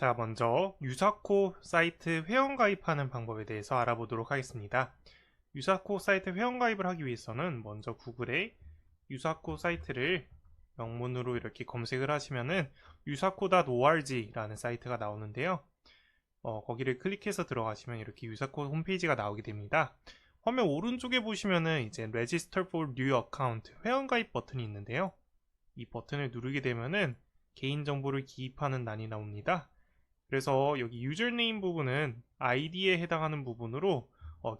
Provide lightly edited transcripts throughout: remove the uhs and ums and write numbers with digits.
자, 먼저 유사코 사이트 회원가입하는 방법에 대해서 알아보도록 하겠습니다. 유사코 사이트 회원가입을 하기 위해서는 먼저 구글에 유사코 사이트를 영문으로 이렇게 검색을 하시면은 유사코.org라는 사이트가 나오는데요. 거기를 클릭해서 들어가시면 이렇게 유사코 홈페이지가 나오게 됩니다. 화면 오른쪽에 보시면은 이제 Register for New Account 회원가입 버튼이 있는데요. 이 버튼을 누르게 되면은 개인정보를 기입하는欄이 나옵니다. 그래서 여기 유저네임 부분은 아이디에 해당하는 부분으로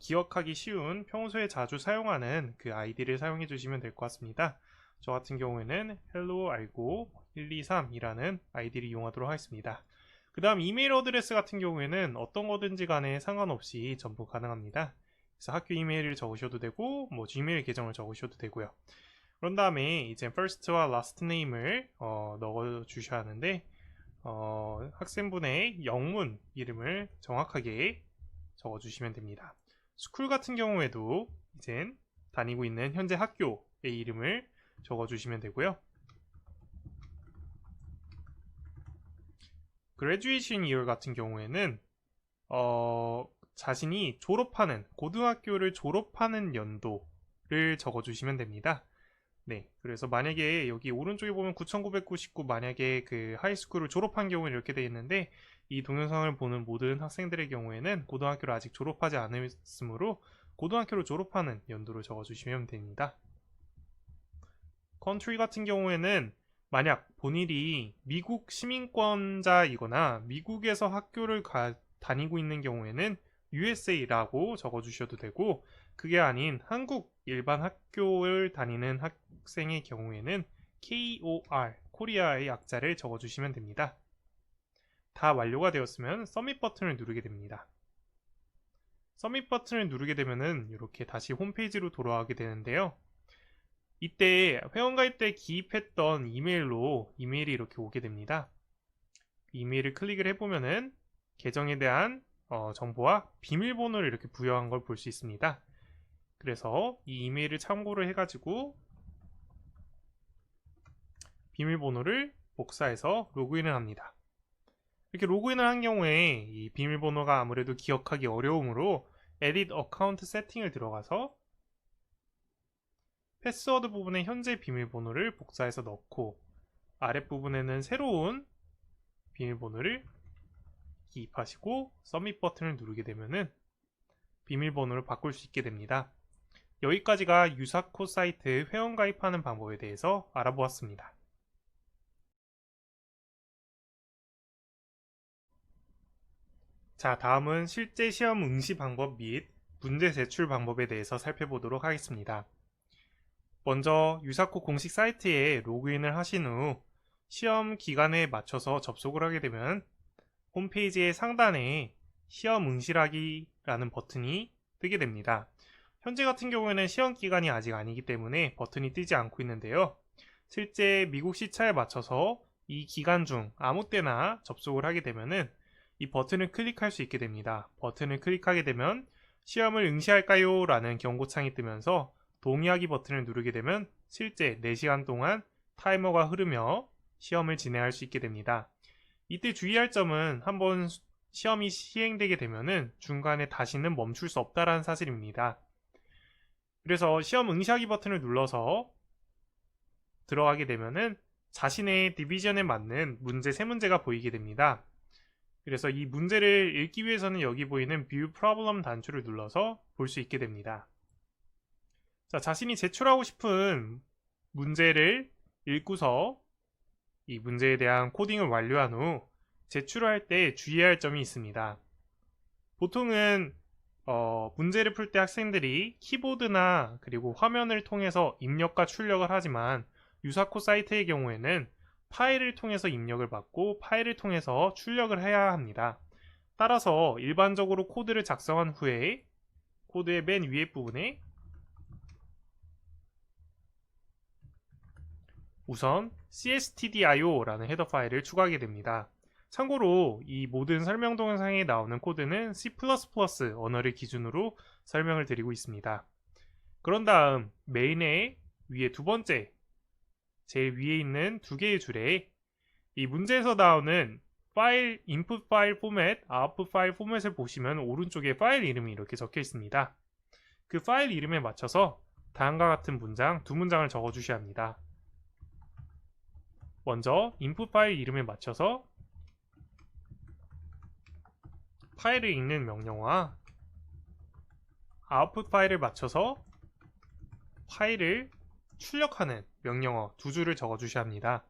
기억하기 쉬운 평소에 자주 사용하는 그 아이디를 사용해 주시면 될 것 같습니다. 저 같은 경우에는 hello 알고 123이라는 아이디를 이용하도록 하겠습니다. 그 다음 이메일 어드레스 같은 경우에는 어떤 거든지 간에 상관없이 전부 가능합니다. 그래서 학교 이메일을 적으셔도 되고 뭐 지메일 계정을 적으셔도 되고요. 그런 다음에 이제 first와 last name을 넣어 주셔야 하는데 학생분의 영문 이름을 정확하게 적어주시면 됩니다. 스쿨 같은 경우에도 이젠 다니고 있는 현재 학교의 이름을 적어주시면 되고요. graduation year 같은 경우에는 자신이 졸업하는 고등학교를 졸업하는 연도를 적어주시면 됩니다. 네, 그래서 만약에 여기 오른쪽에 보면 9999 만약에 그 하이스쿨을 졸업한 경우는 이렇게 되어 있는데 이 동영상을 보는 모든 학생들의 경우에는 고등학교를 아직 졸업하지 않았으므로 고등학교를 졸업하는 연도를 적어주시면 됩니다. 컨트리 같은 경우에는 만약 본인이 미국 시민권자이거나 미국에서 학교를 다니고 있는 경우에는 USA라고 적어주셔도 되고 그게 아닌 한국 일반 학교를 다니는 학생의 경우에는 KOR, 코리아의 약자를 적어주시면 됩니다. 다 완료가 되었으면 서밋 버튼을 누르게 됩니다. 서밋 버튼을 누르게 되면은 이렇게 다시 홈페이지로 돌아가게 되는데요. 이때 회원가입 때 기입했던 이메일로 이메일이 이렇게 오게 됩니다. 이메일을 클릭을 해보면은 계정에 대한 정보와 비밀번호를 이렇게 부여한 걸 볼 수 있습니다. 그래서 이 이메일을 참고를 해가지고 비밀번호를 복사해서 로그인을 합니다. 이렇게 로그인을 한 경우에 이 비밀번호가 아무래도 기억하기 어려우므로 Edit Account 세팅을 들어가서 패스워드 부분에 현재 비밀번호를 복사해서 넣고 아랫부분에는 새로운 비밀번호를 기입하시고 서밋 버튼을 누르게 되면은 비밀번호를 바꿀 수 있게 됩니다. 여기까지가 유사코 사이트 회원가입하는 방법에 대해서 알아보았습니다. 자, 다음은 실제 시험 응시 방법 및 문제 제출 방법에 대해서 살펴보도록 하겠습니다. 먼저 유사코 공식 사이트에 로그인을 하신 후 시험 기간에 맞춰서 접속을 하게 되면 홈페이지의 상단에 시험 응시라기라는 버튼이 뜨게 됩니다. 현재 같은 경우에는 시험 기간이 아직 아니기 때문에 버튼이 뜨지 않고 있는데요. 실제 미국 시차에 맞춰서 이 기간 중 아무 때나 접속을 하게 되면은 이 버튼을 클릭할 수 있게 됩니다. 버튼을 클릭하게 되면 시험을 응시할까요? 라는 경고창이 뜨면서 동의하기 버튼을 누르게 되면 실제 4시간 동안 타이머가 흐르며 시험을 진행할 수 있게 됩니다. 이때 주의할 점은 한번 시험이 시행되게 되면은 중간에 다시는 멈출 수 없다라는 사실입니다. 그래서 시험 응시하기 버튼을 눌러서 들어가게 되면은 자신의 디비전에 맞는 문제 3문제가 보이게 됩니다. 그래서 이 문제를 읽기 위해서는 여기 보이는 View Problem 단추를 눌러서 볼 수 있게 됩니다. 자, 자신이 제출하고 싶은 문제를 읽고서 이 문제에 대한 코딩을 완료한 후 제출을 할 때 주의할 점이 있습니다. 보통은 문제를 풀 때 학생들이 키보드나 그리고 화면을 통해서 입력과 출력을 하지만 유사코 사이트의 경우에는 파일을 통해서 입력을 받고 파일을 통해서 출력을 해야 합니다. 따라서 일반적으로 코드를 작성한 후에 코드의 맨 위에 부분에 우선 cstdio라는 헤더 파일을 추가하게 됩니다. 참고로 이 모든 설명 동영상에 나오는 코드는 C++ 언어를 기준으로 설명을 드리고 있습니다. 그런 다음 메인의 위에 두 번째 제일 위에 있는 두 개의 줄에 이 문제에서 나오는 파일, input 파일 포맷, output 파일 포맷을 보시면 오른쪽에 파일 이름이 이렇게 적혀 있습니다. 그 파일 이름에 맞춰서 다음과 같은 문장, 두 문장을 적어 주셔야 합니다. 먼저 input 파일 이름에 맞춰서 파일을 읽는 명령어와 output 파일을 맞춰서 파일을 출력하는 명령어 두 줄을 적어 주셔야 합니다.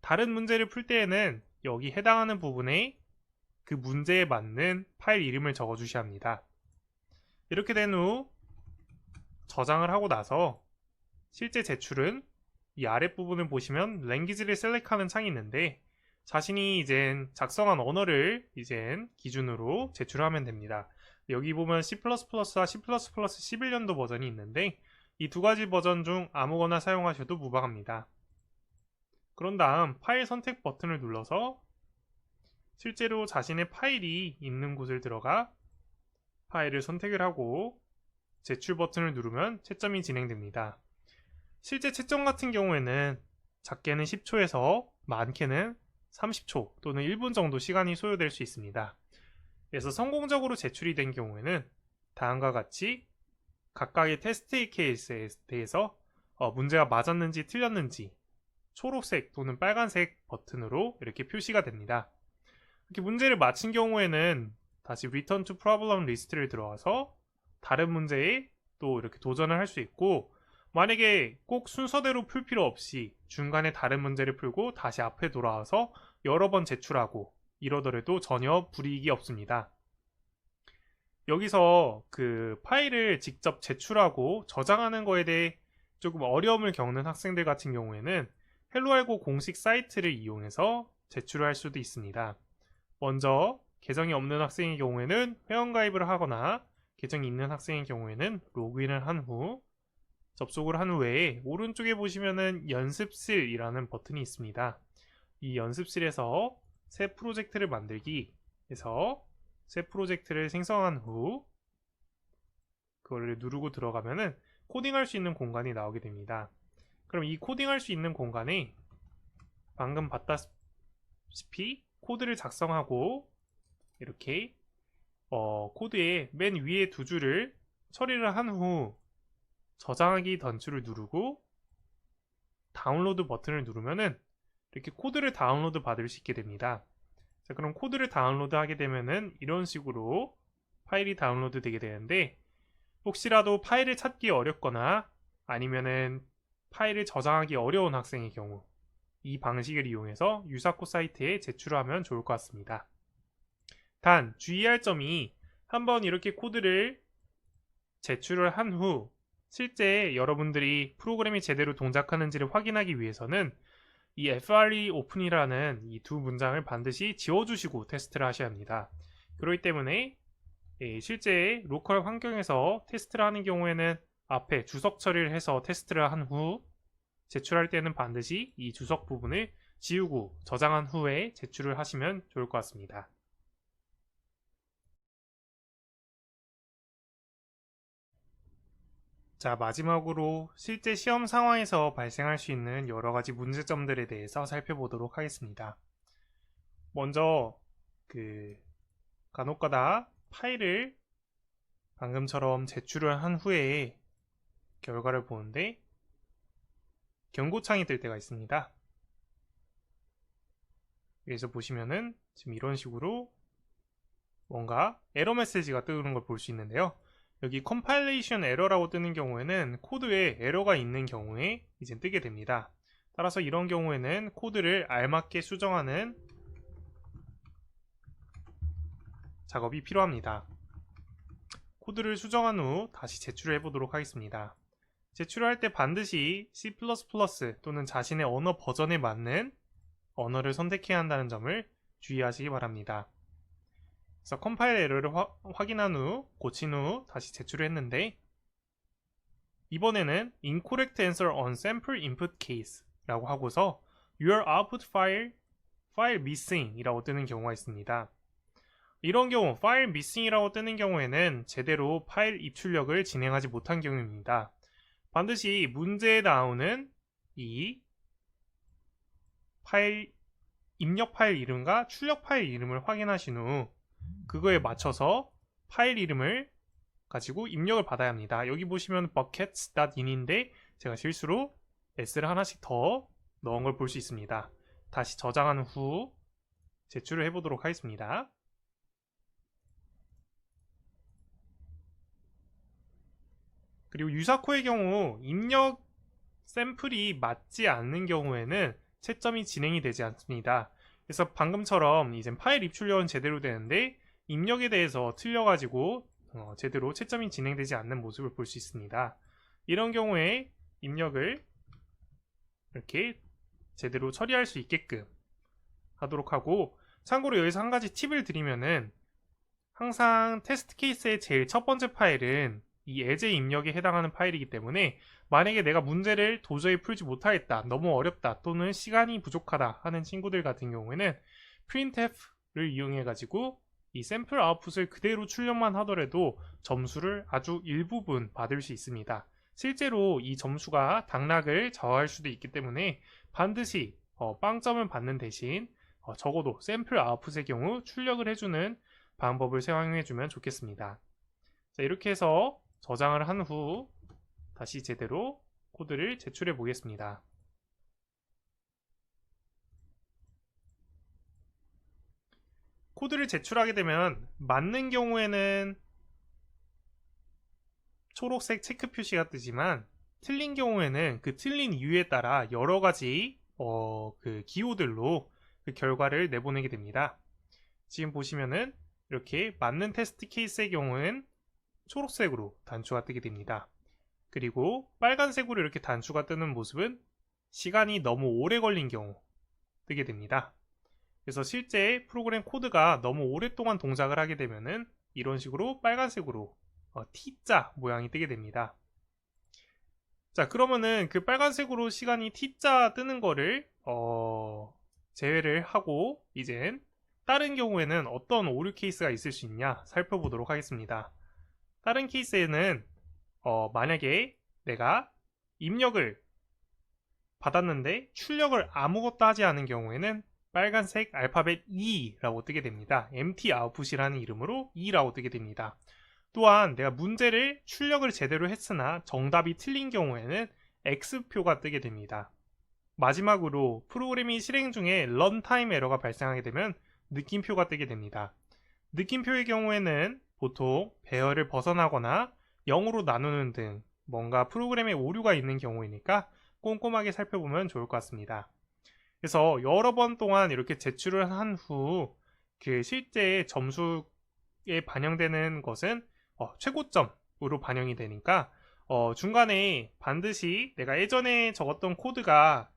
다른 문제를 풀 때에는 여기 해당하는 부분에 그 문제에 맞는 파일 이름을 적어 주셔야 합니다. 이렇게 된 후 저장을 하고 나서 실제 제출은 이 아랫부분을 보시면 랭귀지를 셀렉하는 창이 있는데 자신이 이젠 작성한 언어를 이젠 기준으로 제출하면 됩니다. 여기 보면 C++와 C++ 11년도 버전이 있는데 이 두 가지 버전 중 아무거나 사용하셔도 무방합니다. 그런 다음 파일 선택 버튼을 눌러서 실제로 자신의 파일이 있는 곳을 들어가 파일을 선택을 하고 제출 버튼을 누르면 채점이 진행됩니다. 실제 채점 같은 경우에는 작게는 10초에서 많게는 30초 또는 1분 정도 시간이 소요될 수 있습니다. 그래서 성공적으로 제출이 된 경우에는 다음과 같이 각각의 테스트 케이스에 대해서 문제가 맞았는지 틀렸는지 초록색 또는 빨간색 버튼으로 이렇게 표시가 됩니다. 이렇게 문제를 맞힌 경우에는 다시 Return to Problem 리스트를 들어와서 다른 문제에 또 이렇게 도전을 할 수 있고, 만약에 꼭 순서대로 풀 필요 없이 중간에 다른 문제를 풀고 다시 앞에 돌아와서 여러 번 제출하고 이러더라도 전혀 불이익이 없습니다. 여기서 그 파일을 직접 제출하고 저장하는 거에 대해 조금 어려움을 겪는 학생들 같은 경우에는 헬로알고 공식 사이트를 이용해서 제출을 할 수도 있습니다. 먼저 계정이 없는 학생의 경우에는 회원가입을 하거나 계정이 있는 학생의 경우에는 로그인을 한 후 접속을 한 후에 오른쪽에 보시면은 연습실이라는 버튼이 있습니다. 이 연습실에서 새 프로젝트를 만들기 해서 새 프로젝트를 생성한 후 그거를 누르고 들어가면은 코딩할 수 있는 공간이 나오게 됩니다. 그럼 이 코딩할 수 있는 공간에 방금 봤다시피 코드를 작성하고 이렇게 코드의 맨 위에 두 줄을 처리를 한 후 저장하기 던추를 누르고 다운로드 버튼을 누르면은 이렇게 코드를 다운로드 받을 수 있게 됩니다. 자, 그럼 코드를 다운로드 하게 되면은 이런 식으로 파일이 다운로드 되게 되는데, 혹시라도 파일을 찾기 어렵거나 아니면은 파일을 저장하기 어려운 학생의 경우 이 방식을 이용해서 유사코 사이트에 제출을 하면 좋을 것 같습니다. 단 주의할 점이, 한번 이렇게 코드를 제출을 한 후 실제 여러분들이 프로그램이 제대로 동작하는지를 확인하기 위해서는 이 FRE 오픈이라는 이 두 문장을 반드시 지워주시고 테스트를 하셔야 합니다. 그렇기 때문에 실제 로컬 환경에서 테스트를 하는 경우에는 앞에 주석 처리를 해서 테스트를 한 후 제출할 때는 반드시 이 주석 부분을 지우고 저장한 후에 제출을 하시면 좋을 것 같습니다. 자, 마지막으로 실제 시험 상황에서 발생할 수 있는 여러 가지 문제점들에 대해서 살펴보도록 하겠습니다. 먼저 간혹가다 파일을 방금처럼 제출을 한 후에 결과를 보는데 경고창이 뜰 때가 있습니다. 여기서 보시면은 지금 이런 식으로 뭔가 에러 메시지가 뜨는 걸 볼 수 있는데요. 여기 컴파일레이션 에러라고 뜨는 경우에는 코드에 에러가 있는 경우에 이제 뜨게 됩니다. 따라서 이런 경우에는 코드를 알맞게 수정하는 작업이 필요합니다. 코드를 수정한 후 다시 제출을 해보도록 하겠습니다. 제출을 할 때 반드시 C++ 또는 자신의 언어 버전에 맞는 언어를 선택해야 한다는 점을 주의하시기 바랍니다. 그래서 컴파일 에러를 확인한 후 고친 후 다시 제출을 했는데, 이번에는 incorrect answer on sample input case 라고 하고서 your output file missing 이라고 뜨는 경우가 있습니다. 이런 경우 file missing 이라고 뜨는 경우에는 제대로 파일 입출력을 진행하지 못한 경우입니다. 반드시 문제에 나오는 이 파일 입력 파일 이름과 출력 파일 이름을 확인하신 후 그거에 맞춰서 파일 이름을 가지고 입력을 받아야 합니다. 여기 보시면 buckets.in인데 제가 실수로 s를 하나씩 더 넣은 걸 볼 수 있습니다. 다시 저장한 후 제출을 해보도록 하겠습니다. 그리고 유사코의 경우 입력 샘플이 맞지 않는 경우에는 채점이 진행이 되지 않습니다. 그래서 방금처럼 이제 파일 입출력은 제대로 되는데 입력에 대해서 틀려가지고 제대로 채점이 진행되지 않는 모습을 볼 수 있습니다. 이런 경우에 입력을 이렇게 제대로 처리할 수 있게끔 하도록 하고, 참고로 여기서 한 가지 팁을 드리면은 항상 테스트 케이스의 제일 첫 번째 파일은 이 예제 입력에 해당하는 파일이기 때문에 만약에 내가 문제를 도저히 풀지 못하겠다, 너무 어렵다, 또는 시간이 부족하다 하는 친구들 같은 경우에는 printf를 이용해 가지고 이 샘플 아웃풋을 그대로 출력만 하더라도 점수를 아주 일부분 받을 수 있습니다. 실제로 이 점수가 당락을 저하할 수도 있기 때문에 반드시 빵점을 받는 대신 적어도 샘플 아웃풋의 경우 출력을 해주는 방법을 사용해주면 좋겠습니다. 자, 이렇게 해서 저장을 한 후 다시 제대로 코드를 제출해 보겠습니다. 코드를 제출하게 되면 맞는 경우에는 초록색 체크 표시가 뜨지만 틀린 경우에는 그 틀린 이유에 따라 여러 가지 그 기호들로 그 결과를 내보내게 됩니다. 지금 보시면은 이렇게 맞는 테스트 케이스의 경우는 초록색으로 단추가 뜨게 됩니다. 그리고 빨간색으로 이렇게 단추가 뜨는 모습은 시간이 너무 오래 걸린 경우 뜨게 됩니다. 그래서 실제 프로그램 코드가 너무 오랫동안 동작을 하게 되면은 이런 식으로 빨간색으로 T자 모양이 뜨게 됩니다. 자, 그러면은 그 빨간색으로 시간이 T자 뜨는 거를 제외를 하고 이젠 다른 경우에는 어떤 오류 케이스가 있을 수 있냐 살펴보도록 하겠습니다. 다른 케이스에는 만약에 내가 입력을 받았는데 출력을 아무것도 하지 않은 경우에는 빨간색 알파벳 E라고 뜨게 됩니다. empty output이라는 이름으로 E라고 뜨게 됩니다. 또한 내가 문제를 출력을 제대로 했으나 정답이 틀린 경우에는 X표가 뜨게 됩니다. 마지막으로 프로그램이 실행 중에 런타임 에러가 발생하게 되면 느낌표가 뜨게 됩니다. 느낌표의 경우에는 보통 배열을 벗어나거나 0으로 나누는 등 뭔가 프로그램에 오류가 있는 경우이니까 꼼꼼하게 살펴보면 좋을 것 같습니다. 그래서 여러 번 동안 이렇게 제출을 한 후 그 실제 점수에 반영되는 것은 최고점으로 반영이 되니까 중간에 반드시 내가 예전에 적었던 코드가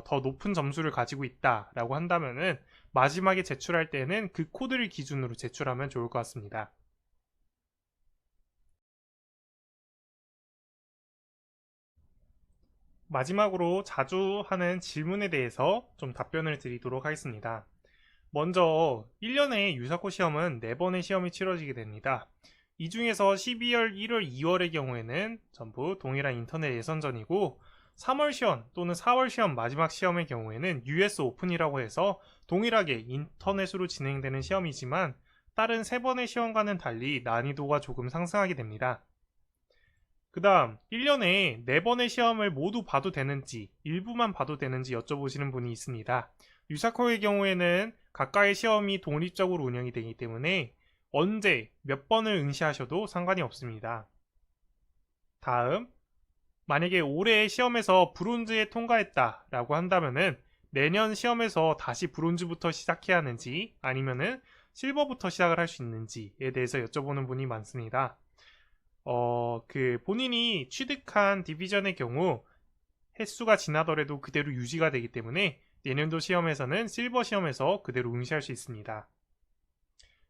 더 높은 점수를 가지고 있다라고 한다면은 마지막에 제출할 때는 그 코드를 기준으로 제출하면 좋을 것 같습니다. 마지막으로 자주 하는 질문에 대해서 좀 답변을 드리도록 하겠습니다. 먼저 1년에 유사코 시험은 4번의 시험이 치러지게 됩니다. 이 중에서 12월, 1월, 2월의 경우에는 전부 동일한 인터넷 예선전이고 3월 시험 또는 4월 시험 마지막 시험의 경우에는 US 오픈이라고 해서 동일하게 인터넷으로 진행되는 시험이지만 다른 3번의 시험과는 달리 난이도가 조금 상승하게 됩니다. 그 다음 1년에 4번의 시험을 모두 봐도 되는지 일부만 봐도 되는지 여쭤보시는 분이 있습니다. 유사코의 경우에는 각각의 시험이 독립적으로 운영이 되기 때문에 언제 몇 번을 응시하셔도 상관이 없습니다. 다음, 만약에 올해 시험에서 브론즈에 통과했다 라고 한다면은 내년 시험에서 다시 브론즈부터 시작해야 하는지 아니면은 실버부터 시작을 할 수 있는지에 대해서 여쭤보는 분이 많습니다. 본인이 취득한 디비전의 경우 횟수가 지나더라도 그대로 유지가 되기 때문에 내년도 시험에서는 실버 시험에서 그대로 응시할 수 있습니다.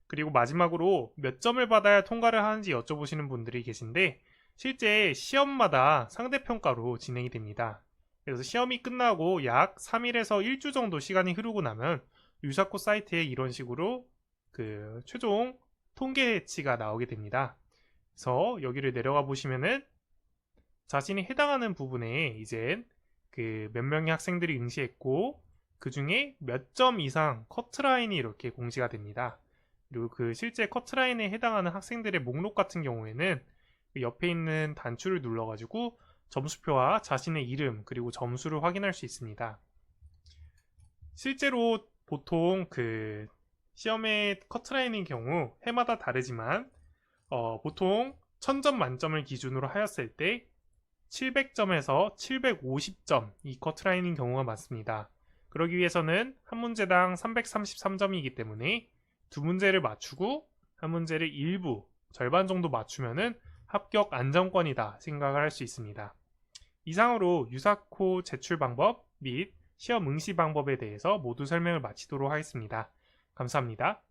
그리고 마지막으로 몇 점을 받아야 통과를 하는지 여쭤보시는 분들이 계신데 실제 시험마다 상대평가로 진행이 됩니다. 그래서 시험이 끝나고 약 3일에서 1주 정도 시간이 흐르고 나면 유사코 사이트에 이런 식으로 그 최종 통계치가 나오게 됩니다. 그래서 여기를 내려가 보시면은 자신이 해당하는 부분에 이제 그 몇 명의 학생들이 응시했고 그 중에 몇 점 이상 커트라인이 이렇게 공지가 됩니다. 그리고 그 실제 커트라인에 해당하는 학생들의 목록 같은 경우에는 그 옆에 있는 단추를 눌러가지고 점수표와 자신의 이름 그리고 점수를 확인할 수 있습니다. 실제로 보통 그 시험의 커트라인인 경우 해마다 다르지만 보통 1000점 만점을 기준으로 하였을 때 700점에서 750점 이 커트라인인 경우가 많습니다. 그러기 위해서는 한 문제당 333점이기 때문에 두 문제를 맞추고 한 문제를 일부 절반 정도 맞추면은 합격 안정권이다 생각을 할 수 있습니다. 이상으로 유사코 제출 방법 및 시험 응시 방법에 대해서 모두 설명을 마치도록 하겠습니다. 감사합니다.